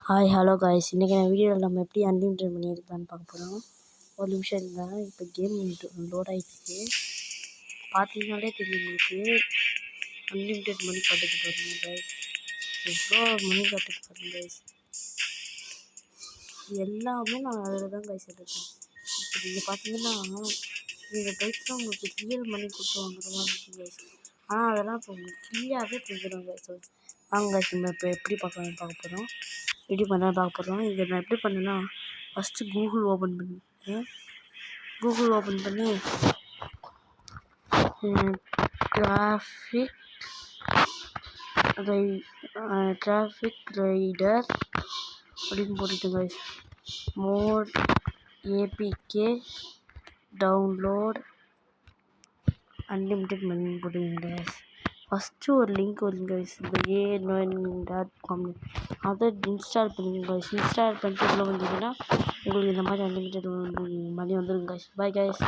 Hi hello guys, இன்றைக்கி நான் வீடியோவில் நம்ம எப்படி அன்லிமிட்டட் மணி எடுக்கலான்னு பார்க்க போகிறோம். ஒரு நிமிஷம் இருந்தால் இப்போ கேம் லோட் ஆகிடுச்சு. பார்த்தீங்கன்னாலே தெரியும் உங்களுக்கு அன்லிமிட்டட் மணி காட்டுது பாருங்கள் காய்ஸ். எவ்வளோ மணி காட்டுது பாருங்கள் காய்ஸ். எல்லாமே நான் அதில் தான் காய்ஸ் எடுத்தேன். இப்போ நீங்கள் பார்த்தீங்கன்னா இந்த பைக்லாம் உங்களுக்கு ரியல் மணி கொடுத்து வாங்குற மாதிரி இருக்கும் காய்ஸ். ஆனால் அதெல்லாம் இப்போ உங்களுக்கு ஃப்ரீயாகவே தந்துடும் காய்ஸ். வாங்க காய்ஸ், நம்ம இப்போ எப்படி பார்க்க போகிறோம், எப்படி பண்ணால் பார்க்க போகிறோம். இதை நான் எப்படி பண்ணேன்னா, ஃபஸ்ட்டு கூகுள் ஓப்பன் பண்ணிட்டேன். கூகுள் ஓப்பன் பண்ணி டிராஃபிக் ரைடர் அப்படின்னு போட்டுட்டேன் guys. Mod APK download unlimited money போட்டுங்க காய்ஸ். ஃபஸ்ட்டு ஒரு லிங்க் வருங்க காய்ஸ், இந்த A9.com, அதை இன்ஸ்டால் பண்ணிங்க காய்ஸ். இன்ஸ்டால் பண்ணிட்டு உள்ளே வந்தீங்கன்னா உங்களுக்கு இந்த மாதிரி அன்லிமிட்டட் மணி வந்துடுங்க காய்ஸ். Bye guys.